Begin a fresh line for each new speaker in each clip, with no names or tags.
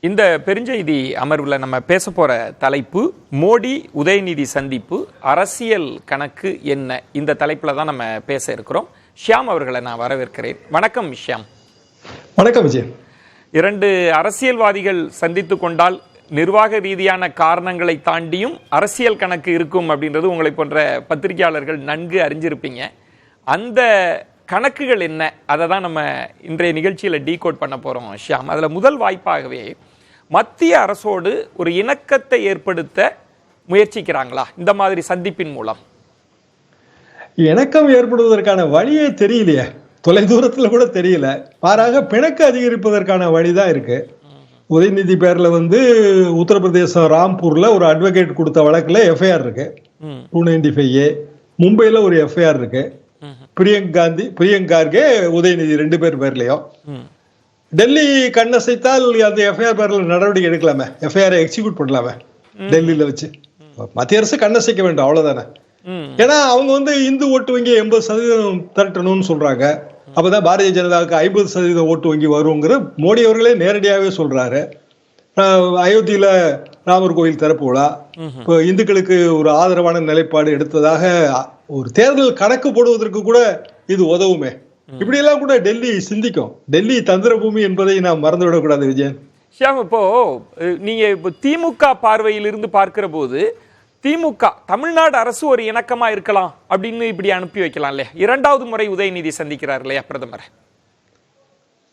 இந்த பெருஞ்செய்தி அமர்வில் நம்ம பேச போகிற தலைப்பு மோடி உதயநிதி சந்திப்பு அரசியல் கணக்கு என்ன, இந்த தலைப்பில் தான் நம்ம பேச இருக்கிறோம். ஷியாம் அவர்களை நான் வரவேற்கிறேன். வணக்கம் ஷியாம்.
வணக்கம் விஜய்.
இரண்டு அரசியல்வாதிகள் சந்தித்து கொண்டால் நிர்வாக ரீதியான காரணங்களை தாண்டியும் அரசியல் கணக்கு இருக்கும் அப்படின்றது உங்களை போன்ற பத்திரிகையாளர்கள் நன்கு அறிஞ்சிருப்பீங்க. அந்த கணக்குகள் என்ன, அதை தான் நம்ம இன்றைய நிகழ்ச்சியில் டீகோட் பண்ண போகிறோம் ஷியாம். அதில் முதல் வாய்ப்பாகவே மத்திய அரசோடு ஒரு இணக்கத்தை ஏற்படுத்த முயற்சிக்கிறாங்களா இந்த மாதிரி சந்திப்பின் மூலம்?
இணக்கம் ஏற்படுவதற்கான வழியே தெரியலையே, தொலை தூரத்தில் கூட தெரியல. மாறாக பிணக்கு அதிகரிப்பதற்கான வழிதான் இருக்கு. உதயநிதி பேர்ல உத்தரப்பிரதேசம் ராம்பூர்ல ஒரு அட்வொகேட் கொடுத்த வழக்குல எஃப்ஐஆர் இருக்கு 295A. மும்பைல ஒரு எஃப்ஐஆர் இருக்கு. பிரியங்கார்கே உதயநிதி 2 பேர் பேர்லயும். டெல்லி கண்ணசைத்தால் அந்த எஃப்ஐஆர் பேர்ல நடவடிக்கை எடுக்கலாமே, எஃப்ஐஆர் எக்ஸிக்யூட் பண்ணலாமே டெல்லியில வச்சு. மத்திய அரசு கண்ணசைக்க வேண்டும், அவ்வளவுதானே. ஏன்னா அவங்க இந்து ஓட்டு வங்கி 80% திரட்டணும்னு சொல்றாங்க. அப்பதான் பாரதிய ஜனதாவுக்கு 50% ஓட்டு வங்கி வருங்கிற மோடி அவர்களே நேரடியாகவே சொல்றாரு. அயோத்தியில ராமர் கோயில் திறப்பு விழா, இப்போ இந்துக்களுக்கு ஒரு ஆதரவான நிலைப்பாடு எடுத்ததாக ஒரு தேர்தல் கணக்கு போடுவதற்கு கூட இது உதவுமே. இப்படி எல்லாம் கூட டெல்லி சிந்திக்கும். டெல்லி தந்திர பூமி என்பதை நாம் மறந்து விடக்கூடாது விஜயன்.
ஷியாம், இப்போ நீங்க இப்போ திமுக பார்வையில் இருந்து பார்க்கிற போது திமுக தமிழ்நாடு அரசு ஒரு இணக்கமா இருக்கலாம் அப்படின்னு இப்படி அனுப்பி வைக்கலாம் இல்லையா? இரண்டாவது முறை உதயநிதி சந்திக்கிறார் இல்லையா பிரதமர்?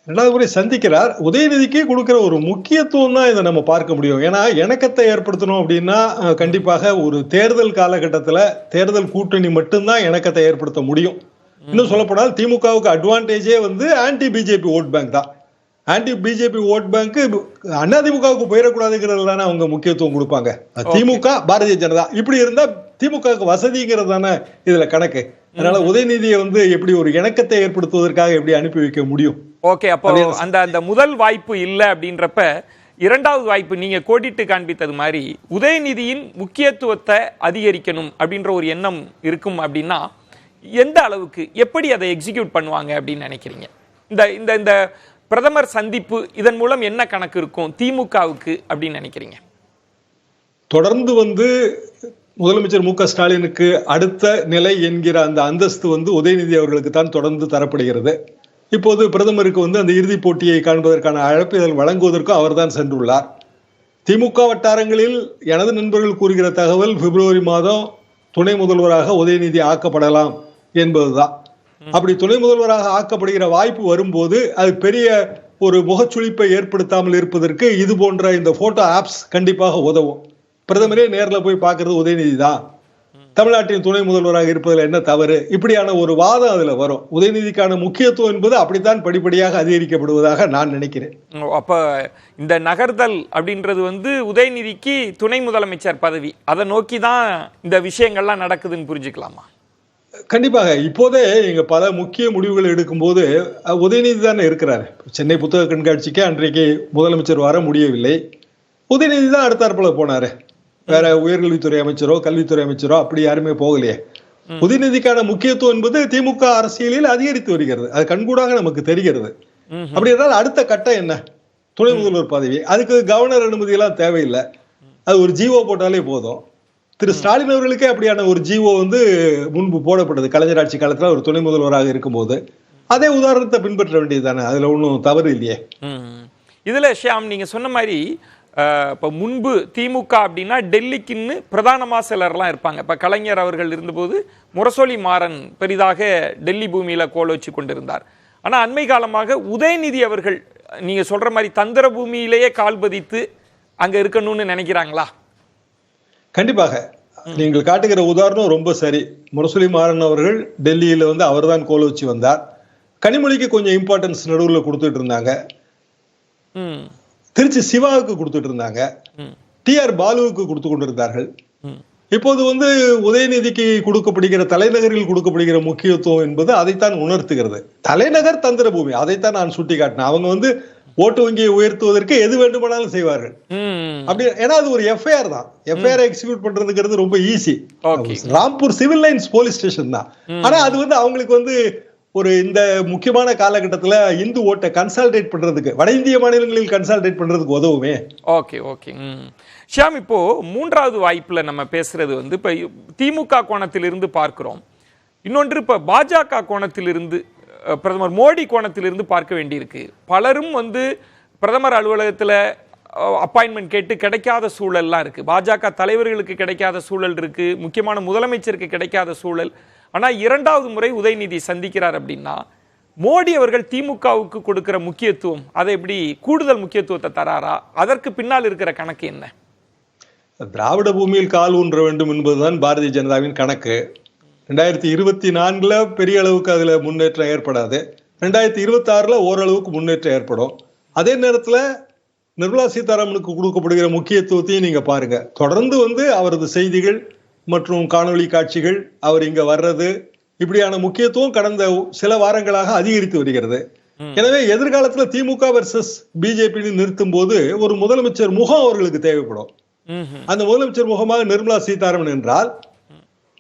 இரண்டாவது முறை சந்திக்கிறார். உதயநிதிக்கு கொடுக்கிற ஒரு முக்கியத்துவம் தான் இதை நம்ம பார்க்க முடியும். ஏன்னா இணக்கத்தை ஏற்படுத்தணும் அப்படின்னா கண்டிப்பாக ஒரு தேர்தல் காலகட்டத்தில் தேர்தல் கூட்டணி மட்டும்தான் இணக்கத்தை ஏற்படுத்த முடியும். இன்னும் சொல்லப்போனால் திமுகவுக்கு அட்வான்டேஜே ஆன்டி பிஜேபி ஓட் பேங்க் தான். ஆன்டி பிஜேபி ஓட் பேங்க் அதிமுகவுக்கு போயிடக்கூடாதுங்கிறது தானே அவங்க முக்கியத்துவம் கொடுப்பாங்க. திமுக பாரதிய ஜனதா இப்படி இருந்தா திமுகவுக்கு வசதிங்கிறது தானே இதுல கணக்கு. அதனால உதயநிதியை எப்படி ஒரு இணக்கத்தை ஏற்படுத்துவதற்காக எப்படி அனுப்பி வைக்க முடியும்?
ஓகே, அப்போ அந்த முதல் வாய்ப்பு இல்லை அப்படின்றப்ப இரண்டாவது வாய்ப்பு நீங்க கோடிட்டு காண்பித்தது மாதிரி உதயநிதியின் முக்கியத்துவத்தை அதிகரிக்கணும் அப்படின்ற ஒரு எண்ணம் இருக்கும் அப்படின்னா எந்த அளவுக்கு எப்படி அதை எக்ஸிக்யூட் பண்ணுவாங்க அப்படின்னு நினைக்கிறீங்க? இந்த இந்த பிரதமர் சந்திப்பு இதன் மூலம் என்ன கணக்கு இருக்கும் திமுகவுக்கு அப்படின்னு நினைக்கிறீங்க?
தொடர்ந்து முதலமைச்சர் மு க ஸ்டாலினுக்கு அடுத்த நிலை என்கிற அந்த அந்தஸ்து உதயநிதி அவர்களுக்கு தான் தொடர்ந்து தரப்படுகிறது. இப்போது பிரதமருக்கு அந்த இறுதிப் போட்டியை காண்பதற்கான அழைப்பிதழ் வழங்குவதற்கும் அவர் தான் சென்றுள்ளார். திமுக வட்டாரங்களில் எனது நண்பர்கள் கூறுகிற தகவல் பிப்ரவரி மாதம் துணை முதல்வராக உதயநிதி ஆக்கப்படலாம் என்பதுதான். அப்படி துணை முதல்வராக ஆக்கப்படுகிற வாய்ப்பு வரும்போது அது பெரிய ஒரு முகச்சுளிப்பை ஏற்படுத்தாமல் இருப்பதற்கு இது போன்ற இந்த போட்டோ ஆப்ஸ் கண்டிப்பாக உதவும். பிரதமரே நேரில் போய் பார்க்கறது உதயநிதி தான், தமிழ்நாட்டின் துணை முதல்வராக இருப்பதில் என்ன தவறு, இப்படியான ஒரு வாதம் அதுல வரும். உதயநிதிக்கான முக்கியத்துவம் என்பது அப்படித்தான் படிப்படியாக அதிகரிக்கப்படுவதாக நான் நினைக்கிறேன்.
அப்ப இந்த நகர்தல் அப்படின்றது உதயநிதிக்கு துணை முதலமைச்சர் பதவி, அதை நோக்கி தான் இந்த விஷயங்கள்லாம் நடக்குதுன்னு புரிஞ்சுக்கலாமா?
கண்டிப்பாக. இப்போதே இங்க பல முக்கிய முடிவுகள் எடுக்கும் போது உதயநிதி தானே இருக்கிறாரு. சென்னை புத்தக கண்காட்சிக்கு அன்றைக்கு முதலமைச்சர் வர முடியவில்லை. உதயநிதி தான் அடுத்தாற்போல போனாரு. வேற உயர்கல்வித்துறை அமைச்சரோ கல்வித்துறை அமைச்சரோ அப்படி யாருமே போகலையே. உதயநிதிக்கான முக்கியத்துவம் என்பது திமுக அரசியலில் அதிகரித்து வருகிறது. அது கண்கூடாக நமக்கு தெரிகிறது. அப்படி என்றால் அடுத்த கட்டம் என்ன? துணை முதல்வர் பதவி. அதுக்கு கவர்னர் அனுமதி எல்லாம் தேவையில்லை. அது ஒரு ஜிஓ போட்டாலே போதும். திரு ஸ்டாலின் அவர்களுக்கே அப்படியான ஒரு ஜிஓ முன்பு போடப்பட்டது கலைஞர் ஆட்சி காலத்துல ஒரு துணை முதல்வராக இருக்கும்போது. அதே உதாரணத்தை பின்பற்ற வேண்டியது தானே, அதுல ஒன்றும் தவறு இல்லையே.
இதுல ஷியாம், நீங்க சொன்ன மாதிரி இப்போ முன்பு திமுக அப்படின்னா டெல்லிக்குன்னு பிரதானமா சிலர்லாம் இருப்பாங்க. இப்போ கலைஞர் அவர்கள் இருந்தபோது முரசொலி மாறன் பெரிதாக டெல்லி பூமியில கோல் வச்சு கொண்டிருந்தார். ஆனா அண்மை காலமாக உதயநிதி அவர்கள் நீங்க சொல்ற மாதிரி தந்திர பூமியிலேயே கால் பதித்து அங்க இருக்கணும்னு நினைக்கிறாங்களா?
கண்டிப்பாக. நீங்கள் காட்டுகிற உதாரணம் ரொம்ப சரி. முரசொலி மாறன் அவர்கள் டெல்லியில அவர் தான் கோல் வச்சு வந்தார். கனிமொழிக்கு கொஞ்சம் இம்பார்ட்டன்ஸ் நடுவில் கொடுத்துட்டு இருந்தாங்க. திருச்சி சிவாவுக்கு கொடுத்துட்டு இருந்தாங்க. TR பாலுவுக்கு கொடுத்து கொண்டிருந்தார்கள். இப்போது உதயநிதிக்கு கொடுக்கப்படுகிற தலைநகரில் கொடுக்கப்படுகிற முக்கியத்துவம் என்பது அதைத்தான் உணர்த்துகிறது. தலைநகர் தந்திர பூமி, அதைத்தான் நான் சுட்டி காட்டினேன். அவங்க ஓட்டு வங்கியை உயர்த்துவதற்கு எது வேண்டுமானாலும் செய்வார்கள். அப்படி ஏன்னா அது ஒரு எஃப்ஐஆர் தான். எஃப்ஐஆர் எக்ஸிக்யூட் பண்றதுங்கிறது ரொம்ப easy. Rampur civil lines police station தான். ஆனா அது அவங்களுக்கு இந்த முக்கியமான காலகட்டத்துல இந்து ஓட்டை கன்சால்டேட் பண்றதுக்கு, வட இந்திய மாநிலங்களில் கன்சால்டேட் பண்றதுக்கு உதவுமே.
Okay okay. ஷியாம், இப்போ மூன்றாவது வாய்ப்புல நம்ம பேசுறது வந்து இப்ப திமுக கோணத்திலிருந்து பார்க்கிறோம். இன்னொன்று இப்ப பாஜக கோணத்திலிருந்து, பிரதமர் மோடி கோணத்திலிருந்து பார்க்க வேண்டியிருக்கு. பலரும் வந்து பிரதமர் அலுவலகத்துல அப்பாயின்மெண்ட் கேட்டு கிடைக்காத சூழல்லாம் இருக்கு. பாஜக தலைவர்களுக்கு கிடைக்காத சூழல் இருக்கு, முக்கியமான முதலமைச்சருக்கு கிடைக்காத சூழல். ஆனா இரண்டாவது முறை உதயநிதி சந்திக்கிறார் அப்படின்னா மோடி அவர்கள் திமுகவுக்கு கொடுக்கிற முக்கியத்துவம், அதை எப்படி கூடுதல் முக்கியத்துவத்தை தராரா? அதற்கு பின்னால் இருக்கிற கணக்கு என்ன?
திராவிட பூமியில் கால் ஊன்ற வேண்டும் என்பதுதான் பாரதிய ஜனதாவின் கணக்கு. 2024 பெரிய அளவுக்கு அதுல முன்னேற்றம் ஏற்படாது. 2026 ஓரளவுக்கு முன்னேற்றம் ஏற்படும். அதே நேரத்துல நிர்மலா சீதாராமனுக்கு கொடுக்கப்படுகிற முக்கியத்துவத்தையும் நீங்க பாருங்க. தொடர்ந்து வந்து அவரது செய்திகள் மற்றும் காணொளி காட்சிகள், அவர் இங்க வர்றது, இப்படியான முக்கியத்துவம் கடந்த சில வாரங்களாக அதிகரித்து வருகிறது. எனவே எதிர்காலத்துல திமுக வர்சஸ் பிஜேபி நிறுத்தும் போது ஒரு முதலமைச்சர் முகம் அவர்களுக்கு தேவைப்படும். அந்த முதலமைச்சர் முகமாக நிர்மலா சீதாராமன் என்றால்,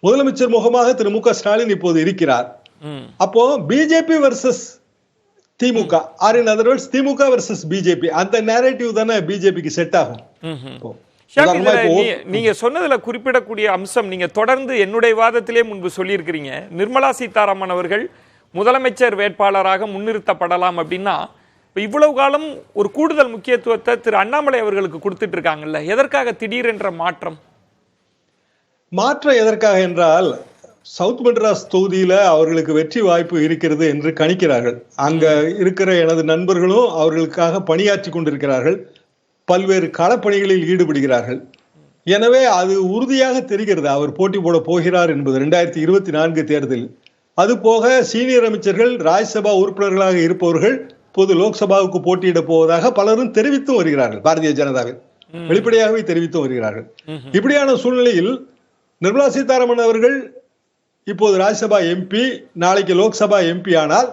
முதலமைச்சர் முகமாக திரு மு க ஸ்டாலின் இப்போது இருக்கிறார். அப்போ BJP versus DMK, or in other words DMK versus BJP, அந்த நேரேட்டிவ் தானே பிஜேபிக்கு செட் ஆகும்.
நீங்க சொன்னதுல குறிப்பிடக்கூடிய அம்சம், நீங்க தொடர்ந்து என்னுடைய வாதத்திலே முன்பு சொல்லியிருக்கிறீங்க, நிர்மலா சீதாராமன் அவர்கள் முதலமைச்சர் வேட்பாளராக முன்னிறுத்தப்படலாம் அப்படின்னா, இவ்வளவு காலம் ஒரு கூடுதல் முக்கியத்துவத்தை திரு அண்ணாமலை அவர்களுக்கு கொடுத்துட்டு இருக்காங்கல்ல, எதற்காக திடீரென்ற மாற்றம்?
மாற்றம் எதற்காக என்றால், சவுத் மெட்ராஸ் தொகுதியில அவர்களுக்கு வெற்றி வாய்ப்பு இருக்கிறது என்று கணிக்கிறார்கள். அங்க இருக்கிற எனது நண்பர்களும் அவர்களுக்காக பணியாற்றி கொண்டிருக்கிறார்கள், பல்வேறு களப்பணிகளில் ஈடுபடுகிறார்கள். எனவே அது உறுதியாக தெரிகிறது அவர் போட்டி போட போகிறார் என்பது 2024 தேர்தலில். அது போக சீனியர் அமைச்சர்கள், ராஜ்யசபா உறுப்பினர்களாக இருப்பவர்கள் பொது லோக்சபாவுக்கு போட்டியிட போவதாக பலரும் தெரிவித்தும் வருகிறார்கள். பாரதிய ஜனதாவில் வெளிப்படையாகவே தெரிவித்தும் வருகிறார்கள். இப்படியான சூழ்நிலையில் நிர்மலா சீதாராமன் அவர்கள் இப்போது ராஜ்யசபா எம்பி, நாளைக்கு லோக்சபா எம்பி ஆனால்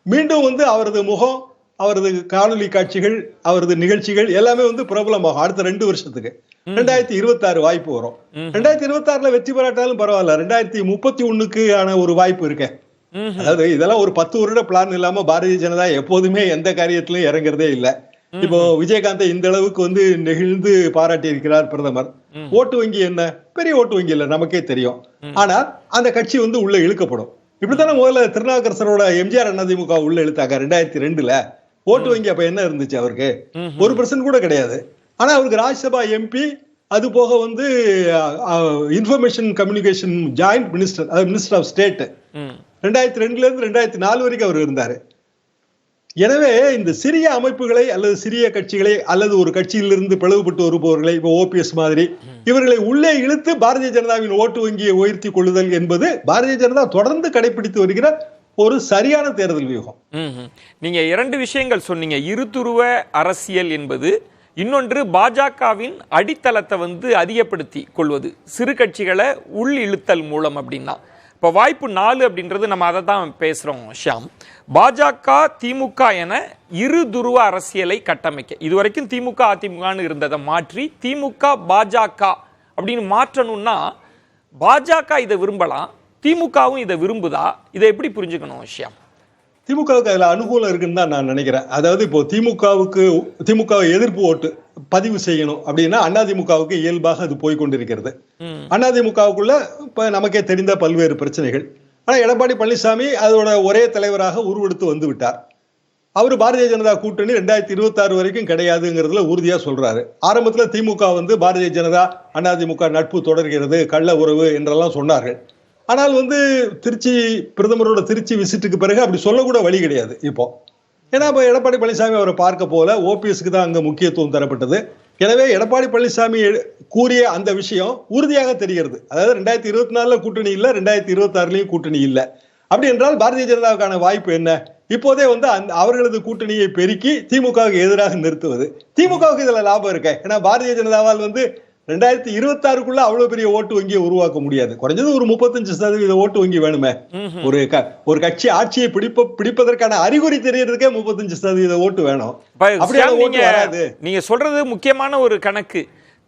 மீண்டும் வந்து அவரது முகம், அவரது காணொலி காட்சிகள், அவரது நிகழ்ச்சிகள் எல்லாமே வந்து பிரபலமாகும். அடுத்த 2 வருஷத்துக்கு 2026 வாய்ப்பு வரும். 2026 வெற்றி பெறாட்டாலும் பரவாயில்ல, 2031 ஆன ஒரு வாய்ப்பு இருக்கு. அதாவது இதெல்லாம் ஒரு 10 வருட பிளான் இல்லாம பாரதிய ஜனதா எப்போதுமே எந்த காரியத்திலும் இறங்குறதே இல்லை. இப்போ விஜயகாந்தை இந்த அளவுக்கு வந்து நெகிழ்ந்து பாராட்டி இருக்கிறார் பிரதமர். ஓட்டு வங்கி என்ன, பெரிய ஓட்டு வங்கி இல்ல, நமக்கே தெரியும். ஆனால் அந்த கட்சி வந்து உள்ள இழுக்கப்படும். இப்படித்தானே முதல்ல திருநாவுக்கரசரோட எம்ஜிஆர் அதிமுக உள்ள இழுத்தாங்க 2002. ஓட்டு வங்கி அப்ப என்ன இருந்துச்சு அவருக்கு? 1% கூட கிடையாது. ஆனா அவருக்கு ராஜ்யசபா எம்பி, அது போக வந்து இன்ஃபர்மேஷன் கம்யூனிகேஷன் ஜாயிண்ட் மினிஸ்டர், அதாவது மினிஸ்டர் ஆஃப் ஸ்டேட் 2002 இருந்து 2004 வரைக்கும் அவர் இருந்தாரு. எனவே இந்த சிறிய அமைப்புகளை அல்லது சிறிய கட்சிகளை அல்லது ஒரு கட்சியிலிருந்து பிளவுபட்டு வருபவர்களை, இப்போ ஓபிஎஸ் மாதிரி, இவர்களை உள்ளே இழுத்து பாரதிய ஜனதாவின் ஓட்டு வங்கியை உயர்த்தி கொள்ளுதல் என்பது பாரதிய ஜனதா தொடர்ந்து கடைபிடித்து வருகிற ஒரு சரியான தேர்தல் வியூகம்.
நீங்க 2 விஷயங்கள் சொன்னீங்க. இருதுருவ அரசியல் என்பது, இன்னொன்று பாஜகவின் அடித்தளத்தை வந்து அதிகப்படுத்தி கொள்வது, சிறு கட்சிகளை உள் இழுத்தல் மூலம் அப்படின்னா. இப்போ வாய்ப்பு 4 அப்படின்றது நம்ம அதை தான் பேசுறோம் ஷியாம். பாஜக திமுக என இரு துருவ அரசியலை கட்டமைக்க, இதுவரைக்கும் திமுக அதிமுகன்னு இருந்ததை மாற்றி திமுக பாஜக அப்படின்னு மாற்றணும்னா, பாஜக இதை விரும்பலாம், திமுகவும் இதை விரும்புதா? இதை எப்படி புரிஞ்சுக்கணும் ஷியாம்?
திமுகவுக்கு அதுல அனுகூலம் இருக்குன்னு தான் நான் நினைக்கிறேன். அதாவது இப்போ திமுக எதிர்ப்பு ஓட்டு பதிவு செய்யணும் அப்படின்னா அதிமுகவுக்கு இயல்பாக அது போய்கொண்டிருக்கிறது. அதிமுகவுக்குள்ள இப்ப நமக்கே தெரிந்த பல்வேறு பிரச்சனைகள். ஆனா எடப்பாடி பழனிசாமி அதோட ஒரே தலைவராக உருவெடுத்து வந்து விட்டார். அவரு பாரதிய ஜனதா கூட்டணி 2026 வரைக்கும் கிடையாதுங்கிறதுல உறுதியா சொல்றாரு. ஆரம்பத்துல திமுக வந்து பாரதிய ஜனதா அதிமுக நட்பு தொடர்கிறது, கள்ள உறவு என்றெல்லாம் சொன்னார்கள். ஆனால் வந்து பிரதமரோட திருச்சி விசிட்டுக்கு பிறகு அப்படி சொல்லக்கூட வழி கிடையாது இப்போ. ஏன்னா இப்ப எடப்பாடி பழனிசாமி அவரை பார்க்க போல, ஓபிஎஸ்க்கு தான் அங்க முக்கியத்துவம் தரப்பட்டது. எனவே எடப்பாடி பழனிசாமி கூறிய அந்த விஷயம் உறுதியாக தெரிகிறது. அதாவது 2024 கூட்டணி இல்ல, 2026 கூட்டணி இல்ல. அப்படி என்றால் பாரதிய ஜனதாவுக்கான வாய்ப்பு என்ன? இப்போதே வந்து அவர்களது கூட்டணியை பெருக்கி திமுகவுக்கு எதிராக நிறுத்துவது. திமுகவுக்கு இதுல லாபம் இருக்க, ஏன்னா பாரதிய ஜனதாவால் வந்து 2026 அவ்வளவு பெரிய ஓட்டு வங்கியை உருவாக்க முடியாது. குறைஞ்சது ஒரு 35% ஓட்டு வங்கி வேணுமே. ஒரு கட்சி ஆட்சியை பிடிப்பதற்கான அறிகுறி தெரியறதுக்கே 35% ஓட்டு வேணும்.
நீங்க சொல்றது முக்கியமான ஒரு கணக்கு.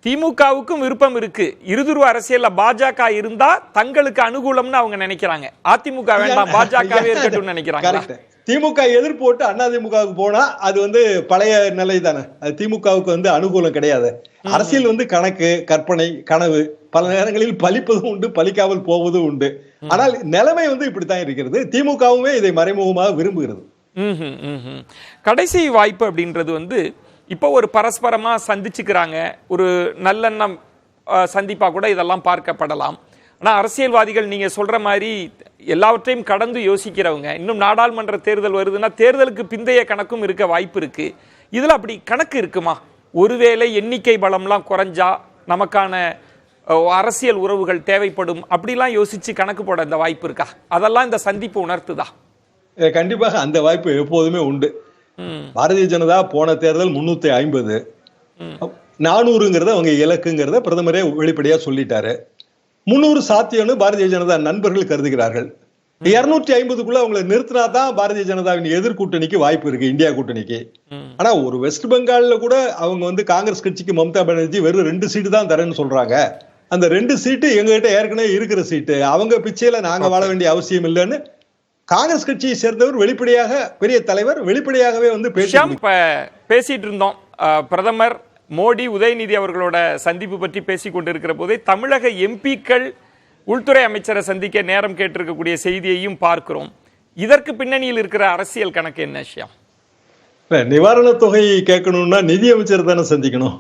திமுகவுக்கும் விருப்பம் இருக்கு. இருதுருவ அரசியல்ல பாஜக இருந்தா தங்களுக்கு அனுகூலம்னு அவங்க நினைக்கிறாங்க. அதிமுக வேண்டாம், பாஜகவே இருக்கட்டும் நினைக்கிறாங்க.
திமுக எதிர்ப்பு போட்டு அதிமுகவுக்கு போனா அது வந்து பழைய நிலை தானே. அது திமுகவுக்கு வந்து அனுகூலம் கிடையாது. அரசியல் வந்து கணக்கு, கற்பனை, கனவு, பல நேரங்களில் பலிப்பதும் உண்டு, பலிக்காமல் போவதும் உண்டு. ஆனால் நிலைமை வந்து இப்படித்தான் இருக்கிறது. திமுகவுமே இதை மறைமுகமாக விரும்புகிறது.
கடைசி வாய்ப்பு அப்படின்றது வந்து இப்போ ஒரு பரஸ்பரமா சந்திச்சுக்கிறாங்க, ஒரு நல்லெண்ணம் சந்திப்பா கூட இதெல்லாம் பார்க்கப்படலாம். ஆனா அரசியல்வாதிகள் நீங்க சொல்ற மாதிரி எல்லாவற்றையும் கடந்து யோசிக்கிறவங்க. இன்னும் நாடாளுமன்ற தேர்தல் வருதுன்னா தேர்தலுக்கு பிந்தைய கணக்கும் இருக்க வாய்ப்பு இருக்கு. இதுல அப்படி கணக்கு இருக்குமா? ஒருவேளை எண்ணிக்கை பலம்லாம் குறைஞ்சா நமக்கான அரசியல் உறவுகள் தேவைப்படும், அப்படிலாம் யோசிச்சு கணக்கு போட இந்த வாய்ப்பு இருக்கா? அதெல்லாம் இந்த சந்திப்பு உணர்த்துதா?
கண்டிப்பாக அந்த வாய்ப்பு எப்போதுமே உண்டு. பாரதிய ஜனதா போன தேர்தல் 350, 400ங்கிறத அவங்க இலக்குங்கிறத பிரதமரே வெளிப்படையா சொல்லிட்டாரு. 300 சாத்தியம்னு பாரதிய ஜனதா நண்பர்கள் கருதுகிறார்கள். 250க்குள்ள அவங்களை நிறுத்தினா தான் பாரதிய ஜனதாவின் எதிர்கூட்டணிக்கு வாய்ப்பு இருக்கு, இந்தியா கூட்டணிக்கு. ஆனா ஒரு வெஸ்ட் பெங்கால்ல கூட அவங்க வந்து காங்கிரஸ் கட்சிக்கு மம்தா பானர்ஜி வெறும் 2 சீட்டு தான் தரேன்னு சொல்றாங்க. அந்த 2 சீட்டு எங்ககிட்ட ஏற்கனவே இருக்கிற சீட்டு, அவங்க பிச்சையில நாங்க வாழ வேண்டிய அவசியம் இல்லைன்னு காங்கிரஸ் கட்சியை சேர்ந்தவர் வெளிப்படையாக, பெரிய தலைவர் வெளிப்படையாகவே வந்து
பேசிட்டு இருந்தோம். பிரதமர் மோடி உதயநிதி அவர்களோட சந்திப்பு பற்றி பேசிக் கொண்டிருக்கிற போதே தமிழக எம்பிக்கள் உள்துறை அமைச்சரை சந்திக்க நேரம் கேட்டிருக்கக்கூடிய செய்தியையும் பார்க்கிறோம். இதற்கு பின்னணியில் இருக்கிற அரசியல் கணக்கு என்ன விஷயம்?
நிவாரண தொகை கேட்கணும்னா நிதி அமைச்சர் தானே சந்திக்கணும்.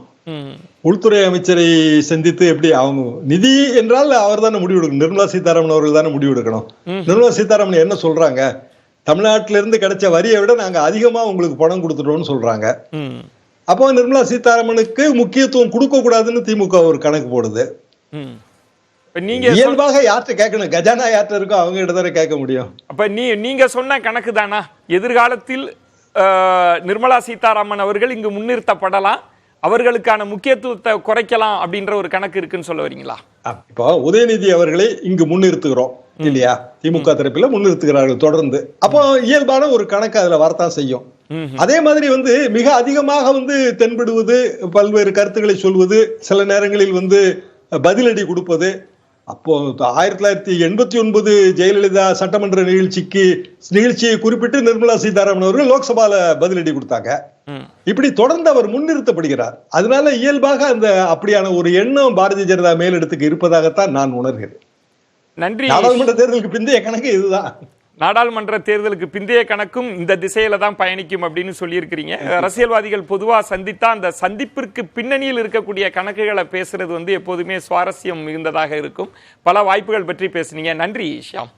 உள்துறை அமைச்சரை சந்தித்து எப்படி அவங்க நிதி என்றால் அவர் தானே முடிவெடுக்கணும். நிர்மலா சீதாராமன் அவர்கள் தானே முடிவெடுக்கணும். நிர்மலா சீதாராமன் என்ன சொல்றாங்க? தமிழ்நாட்டில இருந்து கிடைச்ச வரியை விட நாங்க அதிகமா உங்களுக்கு பணம் கொடுத்துட்டோம்னு சொல்றாங்க. அப்போ நிர்மலா சீதாராமனுக்கு முக்கியத்துவம் கொடுக்க கூடாதுன்னு திமுக ஒரு கணக்கு போடுது.
நீங்க
இயல்பாக யார்கிட்ட கேட்கணும்? கஜானா யார்கிட்ட இருக்கோ அவங்க கிட்ட தானே கேட்க முடியும்.
அப்ப நீங்க சொன்ன கணக்கு தானா எதிர்காலத்தில் நிர்மலா சீதாராமன் அவர்கள் இங்கு முன்னிறுத்தப்படலாம், அவர்களுக்கான முக்கியத்துவத்தை குறைக்கலாம் அப்படின்ற ஒரு கணக்கு இருக்குன்னு சொல்ல வரீங்களா?
இப்போ உதயநிதி அவர்களை இங்கு முன்னிறுத்துகிறோம் இல்லையா? திமுக தரப்பில் முன்னிறுத்துகிறார்கள் தொடர்ந்து. அப்போ இயல்பான ஒரு கணக்கு அதுல வரத்தான் செய்யும். அதே மாதிரி வந்து மிக அதிகமாக வந்து தென்படுவது, பல்வேறு கருத்துக்களை சொல்வது, சில நேரங்களில் வந்து பதிலடி கொடுப்பது. அப்போ 1989 ஜெயலலிதா சட்டமன்ற நிகழ்ச்சியை குறிப்பிட்டு நிர்மலா சீதாராமன் அவர்கள் லோக்சபால பதிலடி கொடுத்தாங்க. இப்படி தொடர்ந்து அவர் முன்னிறுத்தப்படுகிறார். அதனால இயல்பாக அந்த அப்படியான ஒரு எண்ணம் பாரதிய ஜனதா மேலிடத்துக்கு இருப்பதாகத்தான் நான் உணர்கிறேன்.
நன்றி.
நாடாளுமன்ற தேர்தலுக்கு பிந்தைய கணக்கு இதுதான்.
நாடாளுமன்ற தேர்தலுக்கு பிந்தைய கணக்கும் இந்த திசையில தான் பயணிக்கும் அப்படின்னு சொல்லியிருக்கிறீங்க. அரசியல்வாதிகள் பொதுவா சந்தித்தா அந்த சந்திப்பிற்கு பின்னணியில் இருக்கக்கூடிய கணக்குகளை பேசுறது வந்து எப்போதுமே சுவாரஸ்யம் மிகுந்ததாக இருக்கும். பல வாய்ப்புகள் பற்றி பேசுனீங்க. நன்றி ஷியாம்.